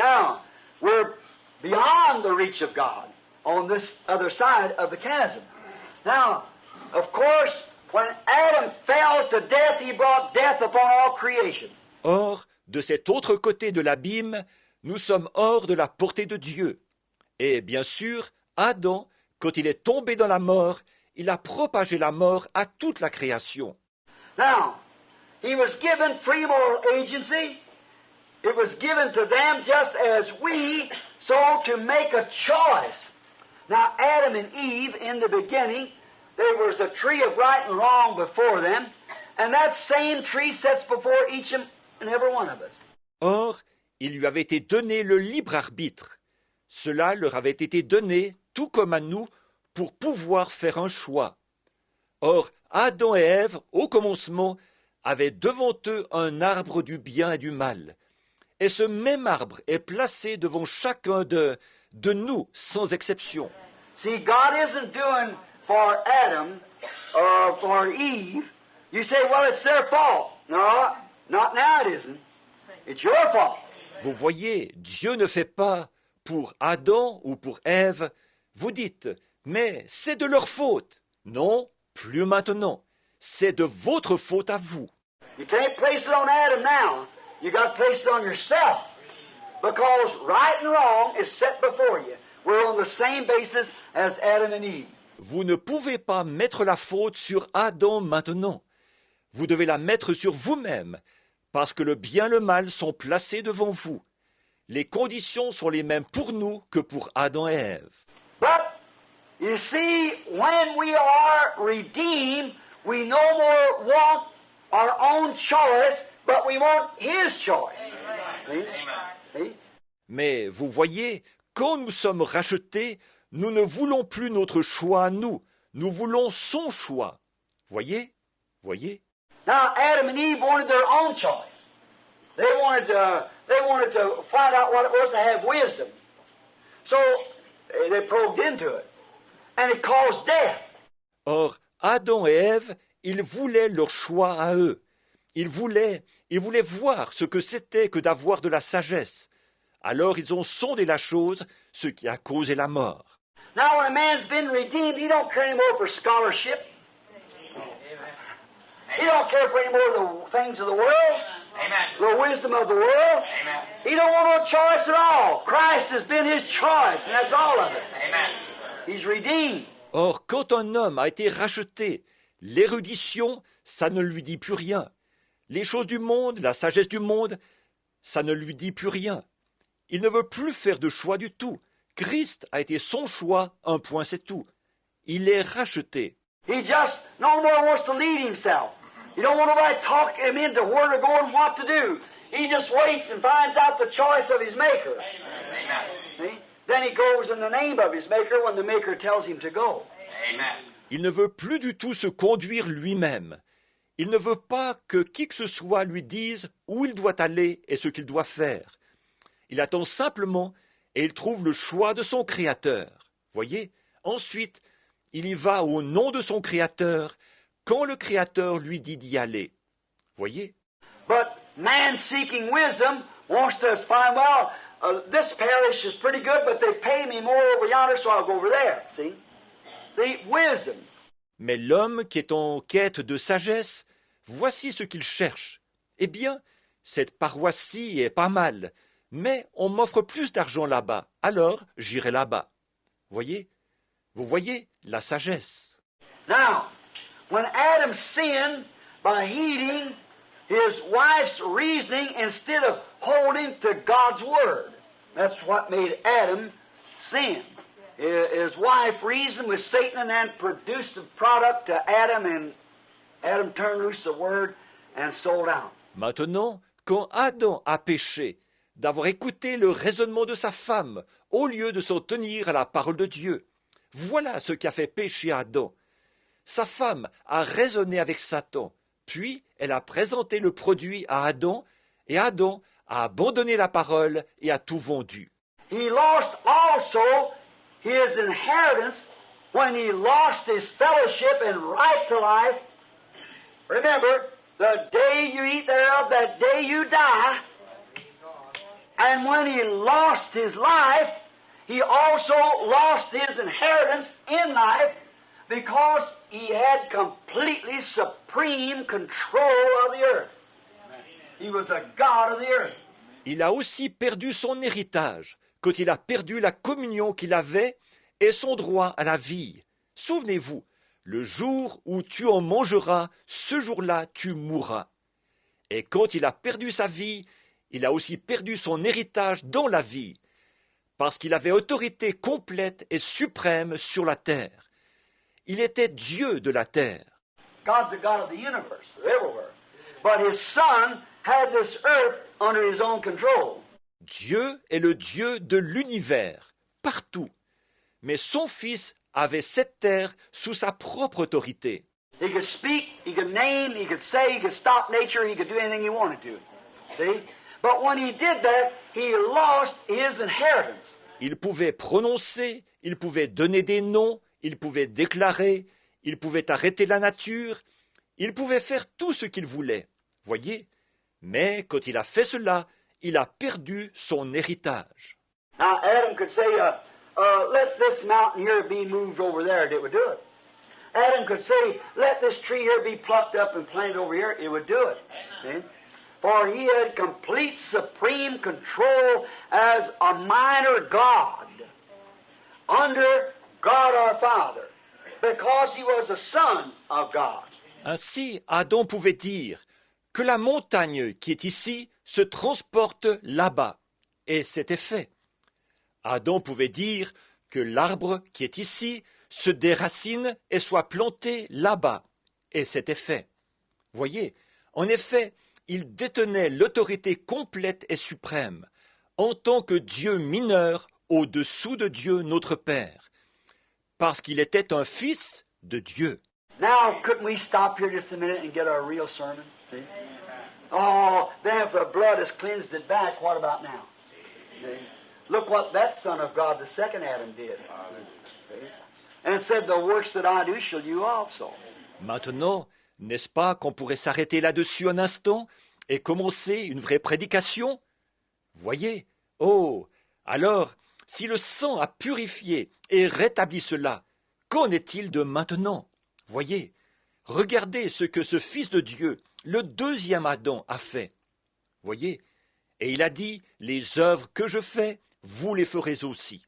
Now, we're beyond the reach of God on this other side of the chasm. Now, of course, when Adam fell to death, he brought death upon all creation. Or, de cet autre côté de l'abîme, nous sommes hors de la portée de Dieu. Et bien sûr, Adam, quand il est tombé dans la mort, il a propagé la mort à toute la création. Now, he was given free moral agency. It was given to them just as we, so to make a choice. Now, Adam and Eve, in the beginning, there was a tree of right and wrong before them, and that same tree sets before each and every one of us. Or, il lui avait été donné le libre arbitre. Cela leur avait été donné, tout comme à nous, pour pouvoir faire un choix. Or, Adam et Ève, au commencement, avaient devant eux un arbre du bien et du mal. Et ce même arbre est placé devant chacun de nous, sans exception. See, God isn't doing for Adam or for Eve. You say, well, it's their fault. No, not now it isn't. It's your fault. Vous voyez, Dieu ne fait pas pour Adam ou pour Ève. Vous dites, mais c'est de leur faute. Non, plus maintenant. C'est de votre faute à vous. You can't place it on Adam now. You got to place it on yourself. Because right and wrong is set before you. We're on the same basis as Adam and Eve. Vous ne pouvez pas mettre la faute sur Adam maintenant. Vous devez la mettre sur vous-même, parce que le bien et le mal sont placés devant vous. Les conditions sont les mêmes pour nous que pour Adam et Ève. But, you see, when we are redeemed, we no more want our own choice, but we want His choice. See? See? Mais vous voyez, quand nous sommes rachetés, nous ne voulons plus notre choix à nous, nous voulons son choix. Voyez? Voyez? Now, Adam and Eve wanted their own choice. They wanted to find out what it was to have wisdom. So, they probed into it. And it caused death. Or, Adam et Ève, ils voulaient leur choix à eux. Ils voulaient voir ce que c'était que d'avoir de la sagesse. Alors ils ont sondé la chose, ce qui a causé la mort. Now, when a man's been redeemed, he don't care anymore for scholarship. He don't care for any more of the things of the world, the wisdom of the world. He don't want no choice at all. Christ has been his choice, and that's all of it. He's redeemed. Or, quand un homme a été racheté, l'érudition, ça ne lui dit plus rien. Les choses du monde, la sagesse du monde, ça ne lui dit plus rien. Il ne veut plus faire de choix du tout. Christ a été son choix, un point c'est tout. Il est racheté. He just no more wants to lead himself. He don't want nobody to talk him into where to go and what to do. He just waits and finds out the choice of his Maker. See? Then he goes in the name of his Maker when the Maker tells him to go. Il ne veut plus du tout se conduire lui-même. Il ne veut pas que qui que ce soit lui dise où il doit aller et ce qu'il doit faire. Il attend simplement et il trouve le choix de son Créateur. Voyez? Ensuite, il y va au nom de son Créateur quand le Créateur lui dit d'y aller. Voyez? But man seeking wisdom wants to find, well, this parish is pretty good, but they pay me more over yonder, so I'll go over there. See? The wisdom. Mais l'homme qui est en quête de sagesse, voici ce qu'il cherche. Eh bien, cette paroisse-ci est pas mal, mais on m'offre plus d'argent là-bas, alors j'irai là-bas. Voyez? Vous voyez la sagesse. Now, when Adam sinned by heeding his wife's reasoning instead of holding to God's word, that's what made Adam sin. His wife reasoned with Satan and then produced a product to Adam, and Adam turned loose the word and sold out. Maintenant, quand Adam a péché, d'avoir écouté le raisonnement de sa femme, au lieu de s'en tenir à la parole de Dieu, voilà ce qui a fait pécher Adam. Sa femme a raisonné avec Satan, puis elle a présenté le produit à Adam, et Adam a abandonné la parole et a tout vendu. He lost also his inheritance when he lost his fellowship and right to life. Remember, the day you eat thereof, that day you die. And when he lost his life, he also lost his inheritance in life because he had completely supreme control of the earth. He was a God of the earth. Il a aussi perdu son héritage quand il a perdu la communion qu'il avait et son droit à la vie. Souvenez-vous, le jour où tu en mangeras, ce jour-là tu mourras. Et quand il a perdu sa vie, il a aussi perdu son héritage dans la vie, parce qu'il avait autorité complète et suprême sur la terre. Il était Dieu de la terre. God's the God of the universe, everywhere. But his Son had this earth under his own control. Dieu est le Dieu de l'univers, partout. Mais son Fils avait cette terre sous sa propre autorité. He could speak, he could name, he could say, he could stop nature, he could do anything he wanted to. See? But when he did that, he lost his inheritance. Il pouvait prononcer, il pouvait donner des noms, il pouvait déclarer, il pouvait arrêter la nature, il pouvait faire tout ce qu'il voulait. Voyez? Mais quand il a fait cela, il a perdu son héritage. Now, Adam could say, let this mountain here be moved over there, and it would do it. Adam could say, let this tree here be plucked up and planted over here, it would do it. See? For he had complete supreme control as a minor God under God our Father, because he was a son of God. Ainsi, Adam pouvait dire que la montagne qui est ici se transporte là-bas, et c'était fait. Adam pouvait dire que l'arbre qui est ici se déracine et soit planté là-bas, et c'était fait. Voyez, en effet, il détenait l'autorité complète et suprême, en tant que Dieu mineur au-dessous de Dieu notre Père, parce qu'il était un fils de Dieu. Now, couldn't we stop here just a minute and get our real sermon? See? Oh, then if the blood has cleansed it back, what about now? See? Look what that Son of God, the second Adam, did. See? And it said, the works that I do shall you also. Maintenant, n'est-ce pas qu'on pourrait s'arrêter là-dessus un instant et commencer une vraie prédication? Voyez, oh, alors, si le sang a purifié et rétabli cela, qu'en est-il de maintenant? Voyez, regardez ce que ce Fils de Dieu, le deuxième Adam, a fait. Voyez, et il a dit, les œuvres que je fais, vous les ferez aussi.